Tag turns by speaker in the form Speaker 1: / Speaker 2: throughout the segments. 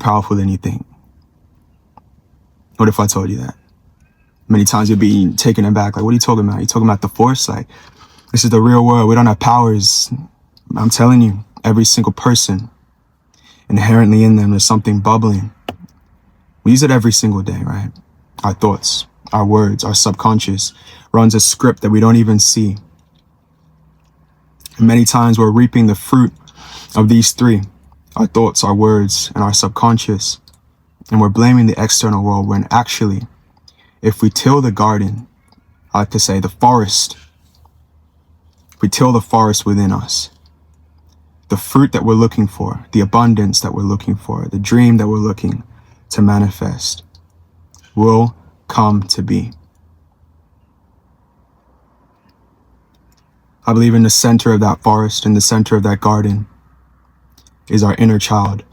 Speaker 1: powerful than you think. What if I told you that? Many times you'll be taken aback. Like, what are you talking about? You're talking about the force? Like, this is the real world. We don't have powers. I'm telling you, every single person, inherently in them, there's something bubbling. We use it every single day, right? Our thoughts, our words, our subconscious runs a script that we don't even see. And many times we're reaping the fruit of these three: our thoughts, our words, and our subconscious. And we're blaming the external world when actually, if we till the garden, I like to say the forest, if we till the forest within us, the fruit that we're looking for, the abundance that we're looking for, the dream that we're looking to manifest will come to be. I believe in the center of that forest, in the center of that garden, is our inner child.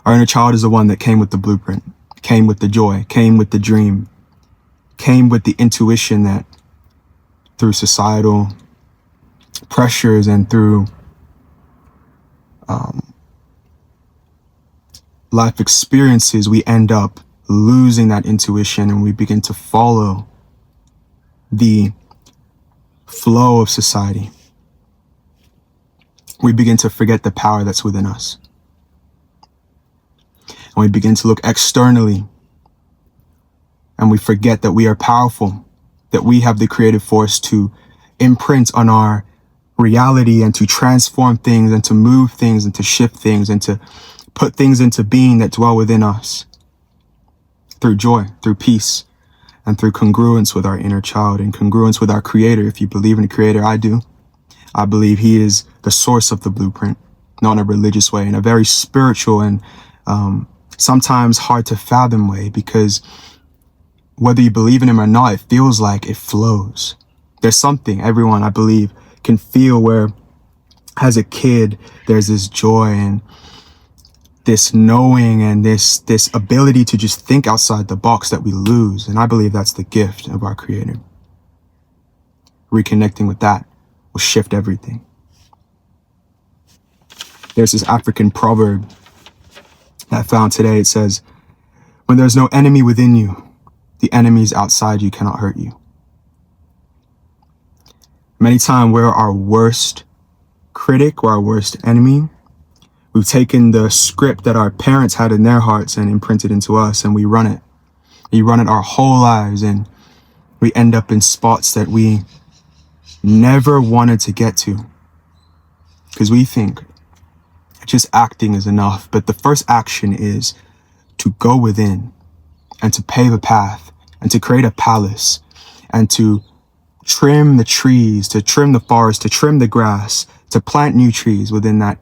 Speaker 1: Our inner child is the one that came with the blueprint, came with the joy, came with the dream, came with the intuition that through societal pressures and through life experiences, we end up losing that intuition and we begin to follow the flow of society. We begin to forget the power that's within us. And we begin to look externally and we forget that we are powerful, that we have the creative force to imprint on our reality and to transform things and to move things and to shift things and to put things into being that dwell within us through joy, through peace, and through congruence with our inner child and congruence with our creator. If you believe in a creator, I do. I believe he is the source of the blueprint, not in a religious way, in a very spiritual and sometimes hard to fathom way, because whether you believe in him or not, it feels like it flows. There's something everyone, I believe, can feel where as a kid, there's this joy and this knowing and this ability to just think outside the box that we lose. And I believe that's the gift of our creator. Reconnecting with that will shift everything. There's this African proverb that I found today. It says, when there's no enemy within you, the enemies outside you cannot hurt you. Many times we're our worst critic or our worst enemy. We've taken the script that our parents had in their hearts and imprinted into us, and we run it. We run it our whole lives, and we end up in spots that we never wanted to get to because we think just acting is enough. But the first action is to go within and to pave a path and to create a palace and to trim the trees, to trim the forest, to trim the grass, to plant new trees within that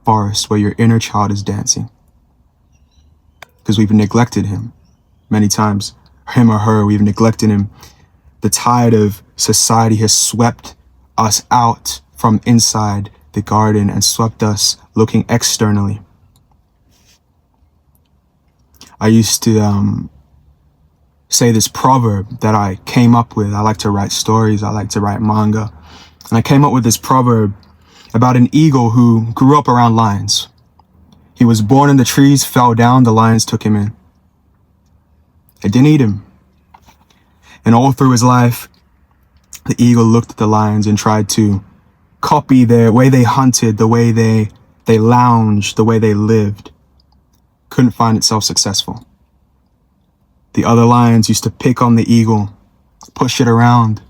Speaker 1: forest where your inner child is dancing. Because we've neglected him many times, him or her, we've neglected him. The tide of society has swept us out from inside the garden and swept us looking externally. I used to say this proverb that I came up with. I like to write stories. I like to write manga. And I came up with this proverb about an eagle who grew up around lions. He was born in the trees, fell down, the lions took him in. They didn't eat him. And all through his life, the eagle looked at the lions and tried to copy the way they hunted, the way they lounged, the way they lived. Couldn't find itself successful. The other lions used to pick on the eagle, push it around.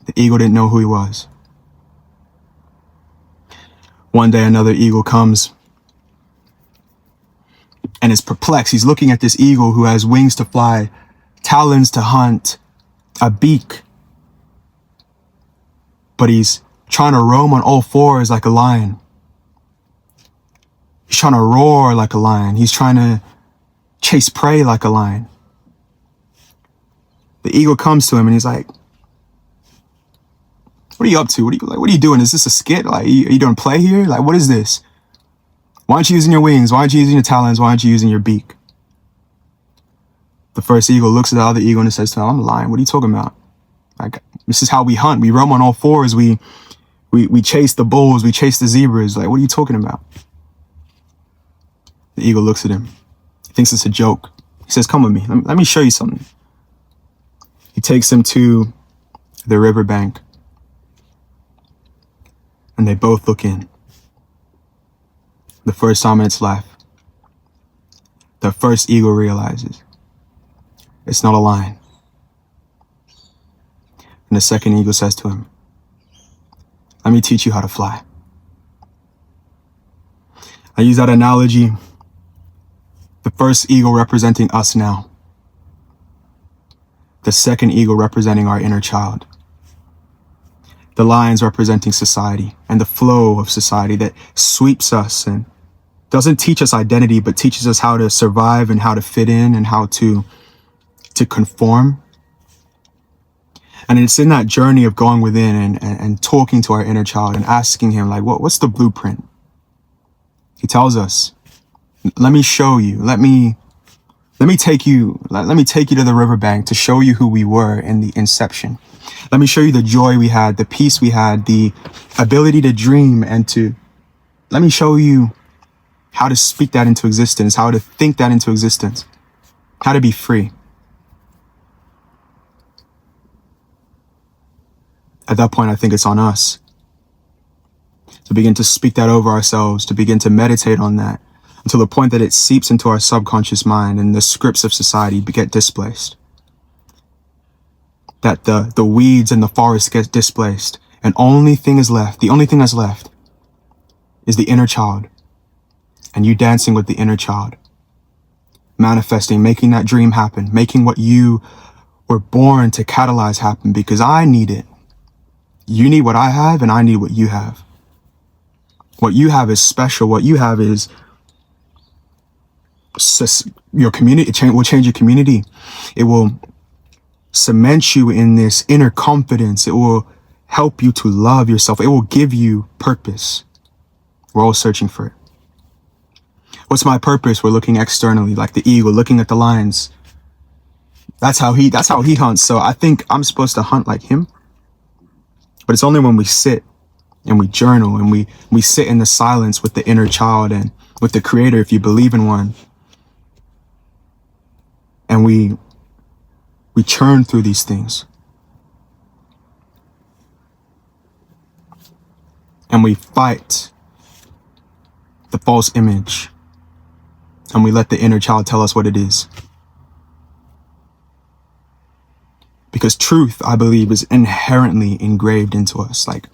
Speaker 1: The eagle didn't know who he was. One day another eagle comes and is perplexed. He's looking at this eagle who has wings to fly, talons to hunt, a beak. But he's trying to roam on all fours like a lion. He's trying to roar like a lion. He's trying to chase prey like a lion. The eagle comes to him and he's like, what are you up to? What are you doing? Is this a skit? Like, are you doing play here? Like, what is this? Why aren't you using your wings? Why aren't you using your talons? Why aren't you using your beak? The first eagle looks at the other eagle and says to him, I'm a lion. What are you talking about? Like, this is how we hunt. We roam on all fours. We We chase the bulls, we chase the zebras. Like, what are you talking about? The eagle looks at him. He thinks it's a joke. He says, come with me. Let me show you something. He takes him to the riverbank, and they both look in. The first time in its life, the first eagle realizes it's not a lion. And the second eagle says to him, let me teach you how to fly. I use that analogy, the first eagle representing us now, the second eagle representing our inner child, the lions representing society and the flow of society that sweeps us and doesn't teach us identity, but teaches us how to survive and how to fit in and how to conform. And it's in that journey of going within and talking to our inner child and asking him, like, what's the blueprint? He tells us, let me show you, let me take you to the riverbank to show you who we were in the inception. Let me show you the joy we had, the peace we had, the ability to dream, and let me show you how to speak that into existence, how to think that into existence, how to be free. At that point, I think it's on us to begin to speak that over ourselves, to begin to meditate on that until the point that it seeps into our subconscious mind and the scripts of society get displaced. That the weeds in the forest get displaced, and the only thing that's left is the inner child, and you dancing with the inner child, manifesting, making that dream happen, making what you were born to catalyze happen, because I need it. You need what I have, and I need what you have. What you have is special. What you have is your community. It will change your community. It will cement you in this inner confidence. It will help you to love yourself. It will give you purpose. We're all searching for it. What's my purpose? We're looking externally, like the eagle, looking at the lions. That's how he hunts. So I think I'm supposed to hunt like him. But it's only when we sit and we journal and we sit in the silence with the inner child and with the creator, if you believe in one. And we churn through these things. And we fight the false image. And we let the inner child tell us what it is. Because truth, I believe, is inherently engraved into us. Like,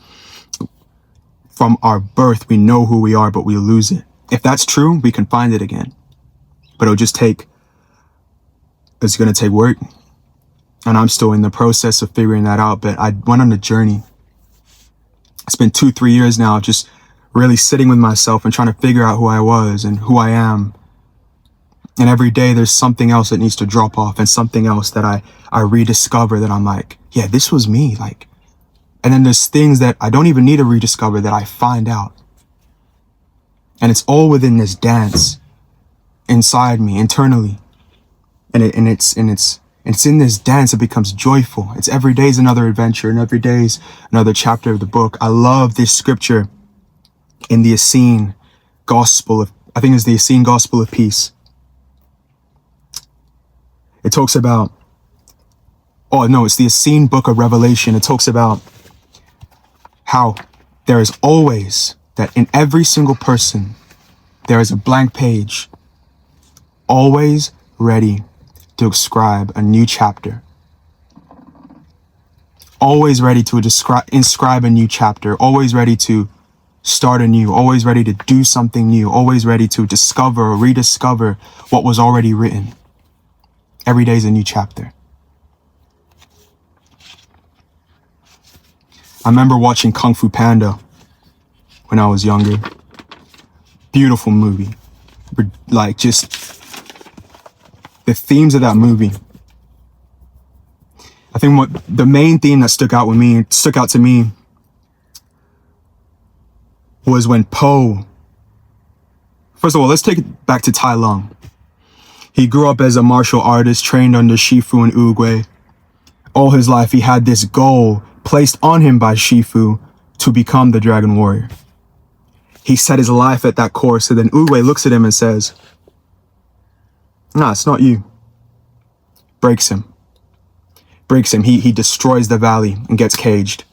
Speaker 1: from our birth, we know who we are, but we lose it. If that's true, we can find it again. But it's going to take work. And I'm still in the process of figuring that out. But I went on a journey. It's been 2-3 years now, just really sitting with myself and trying to figure out who I was and who I am. And every day there's something else that needs to drop off and something else that I rediscover that I'm like, yeah, this was me. Like, and then there's things that I don't even need to rediscover that I find out. And it's all within this dance inside me, internally. And it's in this dance it becomes joyful. It's every day's another adventure, and every day's another chapter of the book. I love this scripture in the Essene Gospel of, I think it's the Essene Gospel of Peace. It talks about, it's the Essene book of Revelation. It talks about how there is always, that in every single person, there is a blank page, always ready to inscribe a new chapter. Always ready to inscribe a new chapter, always ready to start anew, always ready to do something new, always ready to discover or rediscover what was already written. Every day is a new chapter. I remember watching Kung Fu Panda when I was younger. Beautiful movie. Like, just the themes of that movie. I think what the main theme that stuck out to me was when Po, first of all, let's take it back to Tai Lung. He grew up as a martial artist, trained under Shifu and Oogway. All his life, he had this goal placed on him by Shifu to become the dragon warrior. He set his life at that course, and then Uwe looks at him and says, "Nah, it's not you." Breaks him. He destroys the valley and gets caged.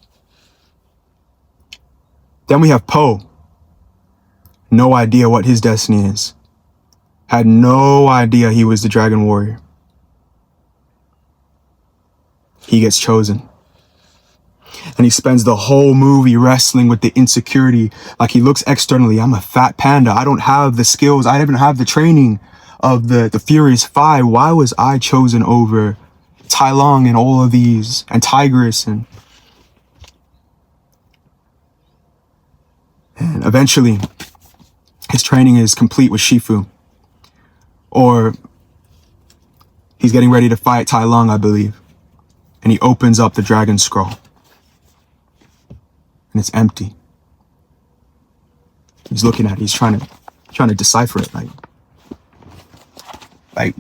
Speaker 1: Then we have Poe. No idea what his destiny is. Had no idea he was the dragon warrior. He gets chosen. And he spends the whole movie wrestling with the insecurity. Like, he looks externally, I'm a fat panda. I don't have the skills. I even have the training of the Furious Five. Why was I chosen over Tai Lung and all of these, and Tigress? And eventually, his training is complete with Shifu. Or he's getting ready to fight Tai Lung, I believe. And he opens up the dragon scroll. And it's empty. He's looking at it. He's trying to decipher it. Like,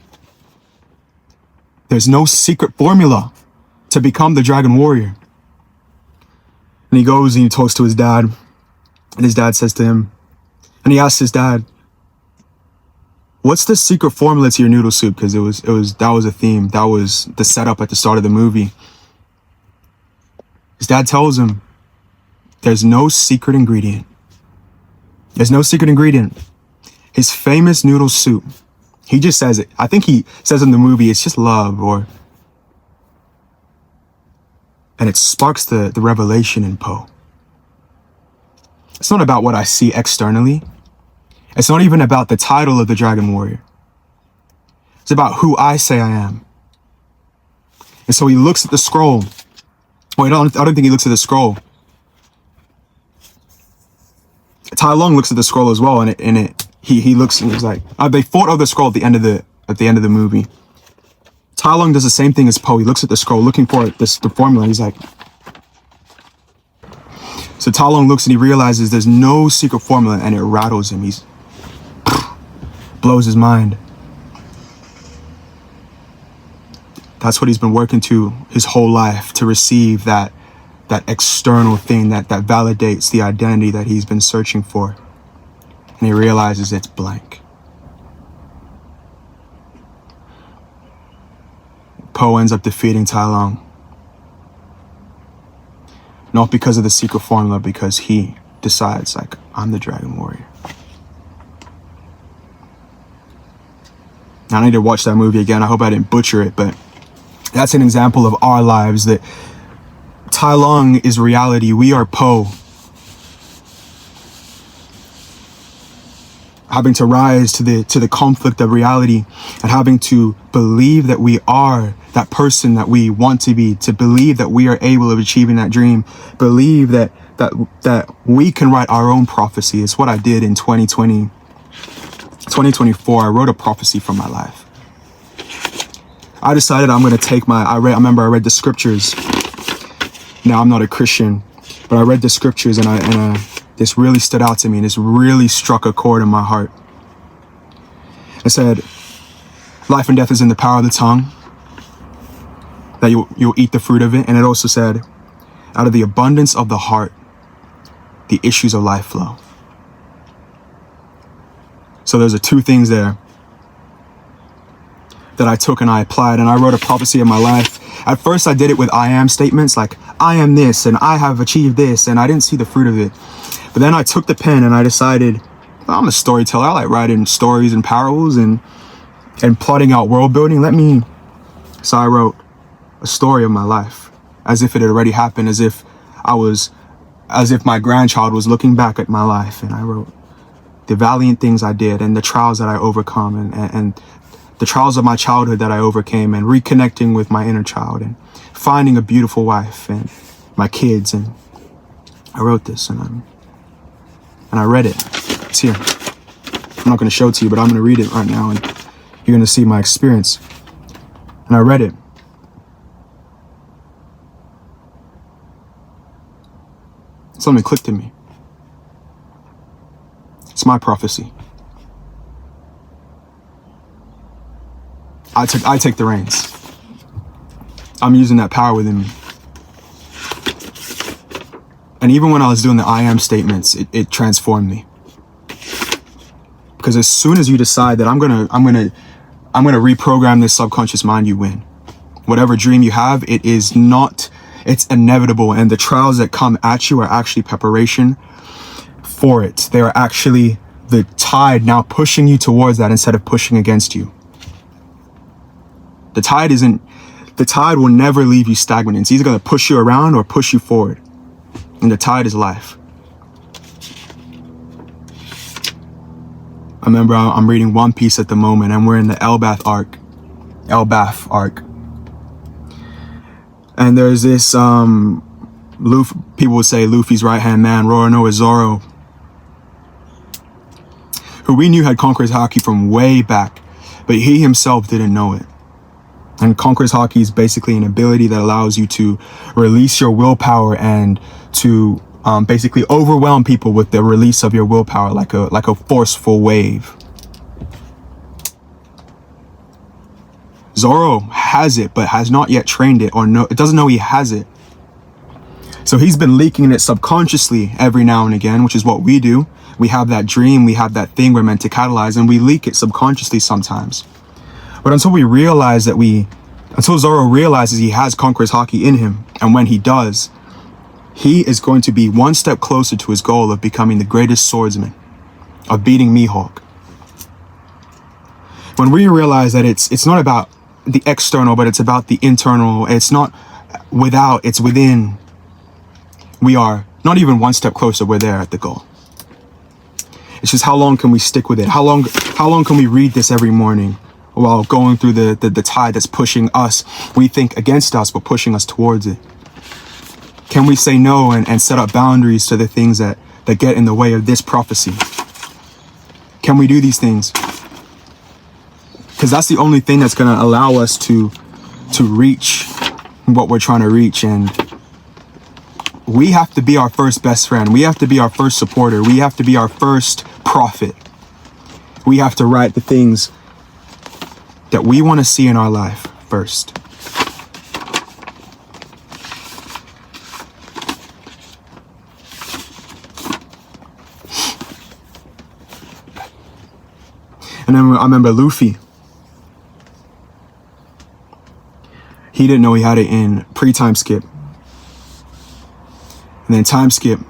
Speaker 1: there's no secret formula to become the dragon warrior. And he goes and he talks to his dad. And his dad says to him, and he asks his dad, "What's the secret formula to your noodle soup?" Because that was a theme. That was the setup at the start of the movie. His dad tells him, there's no secret ingredient. There's no secret ingredient. His famous noodle soup. He just says it. I think he says in the movie, it's just love, and it sparks the revelation in Poe. It's not about what I see externally. It's not even about the title of the dragon warrior. It's about who I say I am. And so he looks at the scroll. Wait, I don't think he looks at the scroll. Tai Lung looks at the scroll as well, and he looks and he's like, they fought over the scroll at the end of the movie. Tai Lung does the same thing as Poe. He looks at the scroll looking for the formula. He's like, so Tai Lung looks and he realizes there's no secret formula, and it rattles him. He's blows his mind. That's what he's been working to his whole life, to receive that external thing that validates the identity that he's been searching for. And he realizes it's blank. Poe ends up defeating Tai Lung. Not because of the secret formula, because he decides, like, I'm the dragon warrior. I need to watch that movie again. I hope I didn't butcher it, but that's an example of our lives, that Tai Lung is reality. We are Poe. Having to rise to the conflict of reality, and having to believe that we are that person that we want to be, to believe that we are able of achieving that dream, believe that we can write our own prophecy. It's what I did in 2024. I wrote a prophecy for my life. I decided I'm going to take I remember I read the scriptures. Now, I'm not a Christian, but I read the scriptures, and this really stood out to me, and this really struck a chord in my heart. It said, life and death is in the power of the tongue, that you'll eat the fruit of it. And it also said, out of the abundance of the heart, the issues of life flow. So there's two things there that I took and I applied, and I wrote a prophecy in my life. At first, I did it with I am statements, like, I am this, and I have achieved this, and I didn't see the fruit of it. But then I took the pen and I decided, I'm a storyteller. I like writing stories and parables and plotting out world building. So I wrote a story of my life, as if it had already happened, as if my grandchild was looking back at my life. And I wrote the valiant things I did, and the trials that I overcome, and the trials of my childhood that I overcame, and reconnecting with my inner child, and finding a beautiful wife and my kids. And I wrote this, and I read it. It's here. I'm not going to show it to you, but I'm going to read it right now, and you're going to see my experience. And I read it. Something clicked in me. It's my prophecy. I take the reins. I'm using that power within me. And even when I was doing the I am statements, it transformed me. Because as soon as you decide that I'm gonna reprogram this subconscious mind, you win. Whatever dream you have, it's inevitable. And the trials that come at you are actually preparation for it. They are actually the tide now pushing you towards that instead of pushing against you. The tide will never leave you stagnant. It's either going to push you around or push you forward. And the tide is life. I remember I'm reading One Piece at the moment, and we're in the Elbaf arc. And there's this, Luffy, people would say Luffy's right-hand man, Roronoa Zoro, who we knew had Conqueror's Haki from way back, but he himself didn't know it. And Conqueror's Haki is basically an ability that allows you to release your willpower and to basically overwhelm people with the release of your willpower, like a forceful wave. Zoro has it, but has not yet trained it, or it doesn't know he has it. So he's been leaking it subconsciously every now and again, which is what we do. We have that dream, we have that thing we're meant to catalyze, and we leak it subconsciously sometimes. But until Zoro realizes he has Conqueror's Haki in him, and when he does, he is going to be one step closer to his goal of becoming the greatest swordsman, of beating Mihawk. When we realize that it's not about the external, but it's about the internal, it's not without, it's within, we are not even one step closer, we're there at the goal. It's just how long can we stick with it? How long can we read this every morning while going through the tide that's pushing us, we think against us, but pushing us towards it? Can we say no and set up boundaries to the things that get in the way of this prophecy? Can we do these things? Because that's the only thing that's going to allow us to reach what we're trying to reach. And we have to be our first best friend. We have to be our first supporter. We have to be our first prophet. We have to write the things that we want to see in our life first. And then I remember Luffy. He didn't know he had it in pre-time skip. And then time skip.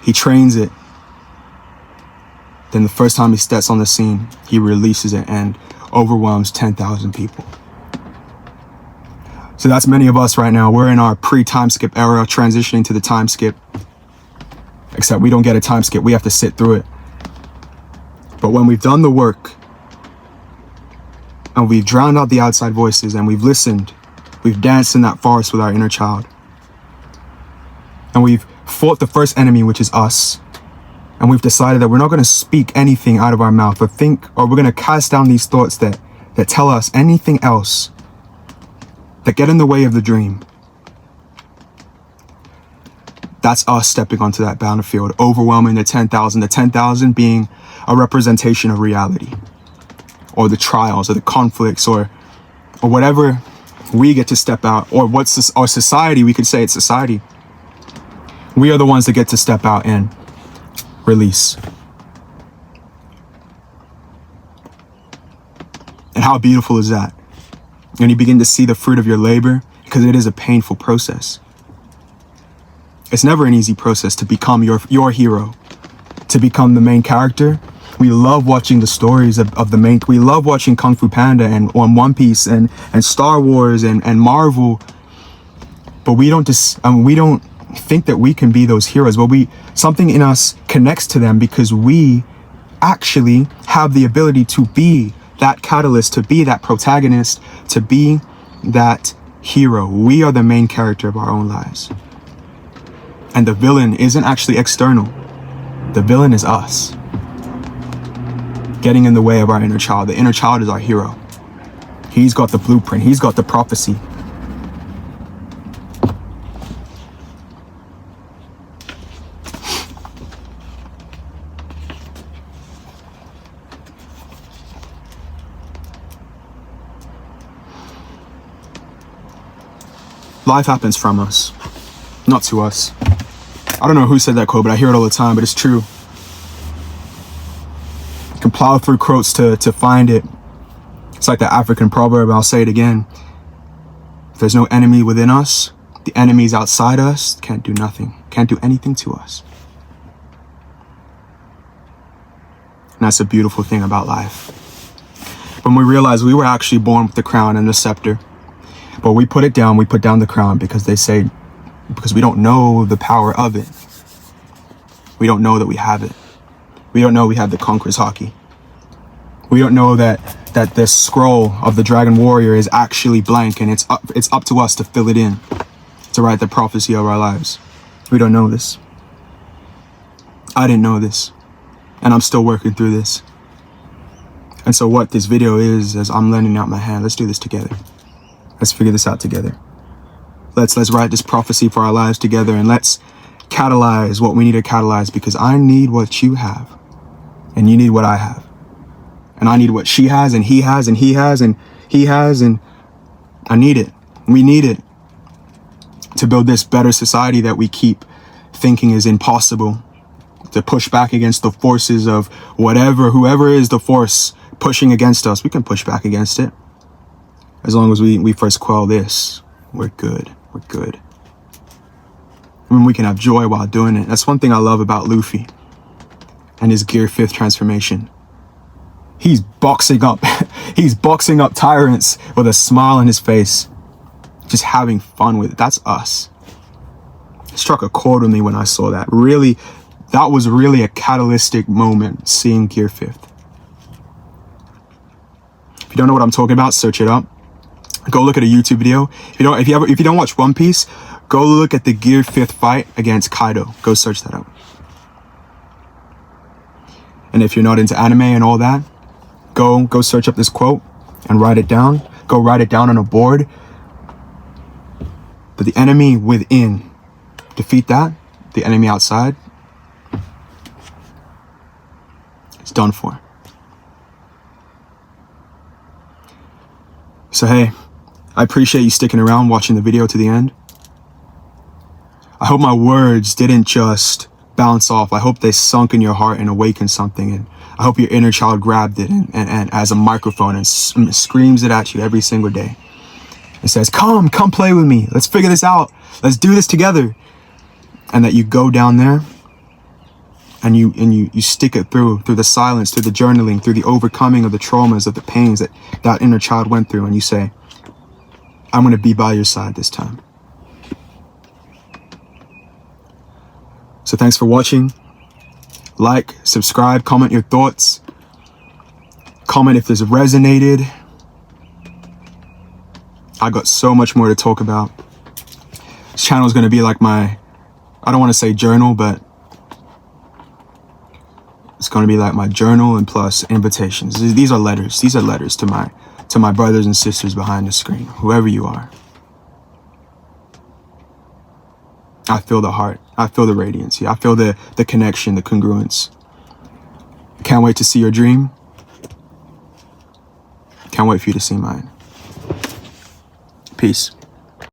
Speaker 1: He trains it. Then the first time he steps on the scene, he releases it and overwhelms 10,000 people. So that's many of us right now. We're in our pre-time skip era, transitioning to the time skip. Except we don't get a time skip. We have to sit through it. But when we've done the work, and we've drowned out the outside voices, and we've listened, we've danced in that forest with our inner child, and we've fought the first enemy, which is us, and we've decided that we're not going to speak anything out of our mouth or we're going to cast down these thoughts that tell us anything else that get in the way of the dream. That's us stepping onto that battlefield, overwhelming the 10,000, the 10,000 being a representation of reality, or the trials, or the conflicts, or whatever we get to step out, or what's our society, we could say it's society. We are the ones that get to step out and release. And how beautiful is that? And you begin to see the fruit of your labor, because it is a painful process. It's never an easy process to become your hero, to become the main character. We love watching the stories of the main. We love watching Kung Fu Panda and on One Piece and Star Wars and Marvel. But we don't think that we can be those heroes. Well, something in us connects to them because we actually have the ability to be that catalyst, to be that protagonist, to be that hero. We are the main character of our own lives. And the villain isn't actually external. The villain is us, getting in the way of our inner child. The inner child is our hero. He's got the blueprint. He's got the prophecy. Life happens from us, not to us. I don't know who said that quote, but I hear it all the time, but it's true. You can plow through quotes to find it. It's like the African proverb, I'll say it again. If there's no enemy within us, the enemies outside us can't do nothing, can't do anything to us. And that's a beautiful thing about life. When we realize we were actually born with the crown and the scepter, but we put it down, we put down the crown because we don't know the power of it. We don't know that we have it. We don't know we have the conqueror's hockey. We don't know that the scroll of the dragon warrior is actually blank and it's up to us to fill it in, to write the prophecy of our lives. We don't know this. I didn't know this, and I'm still working through this. And so what this video is I'm lending out my hand. Let's do this together. Let's figure this out together. Let's write this prophecy for our lives together, and let's catalyze what we need to catalyze, because I need what you have, and you need what I have. And I need what she has, and he has, and he has, and he has, and I need it. We need it to build this better society that we keep thinking is impossible, to push back against the forces of whoever is the force pushing against us. We can push back against it. As long as we first quell this, we're good. We're good. I mean, we can have joy while doing it. That's one thing I love about Luffy and his Gear 5th transformation. He's boxing up tyrants with a smile on his face, just having fun with it. That's us. It struck a chord with me when I saw that. Really, that was really a catalytic moment, seeing Gear 5th. If you don't know what I'm talking about, search it up. Go look at a YouTube video. If you don't watch One Piece, go look at the Gear 5th fight against Kaido. Go search that up. And if you're not into anime and all that, go search up this quote and write it down. Go write it down on a board. But the enemy within, defeat that. The enemy outside, it's done for. So hey, I appreciate you sticking around, watching the video to the end. I hope my words didn't just bounce off. I hope they sunk in your heart and awakened something. And I hope your inner child grabbed it and as a microphone and screams it at you every single day. It says, come play with me. Let's figure this out. Let's do this together. And that you go down there and you stick it through the silence, through the journaling, through the overcoming of the traumas, of the pains that inner child went through. And you say, I'm going to be by your side this time. So thanks for watching. Like, subscribe, comment your thoughts. Comment if this resonated. I got so much more to talk about. This channel is going to be like my, I don't want to say journal, but it's going to be like my journal and plus invitations. These are letters. These are letters to my brothers and sisters behind the screen, whoever you are. I feel the heart. I feel the radiance. I feel the connection, the congruence. Can't wait to see your dream. Can't wait for you to see mine. Peace.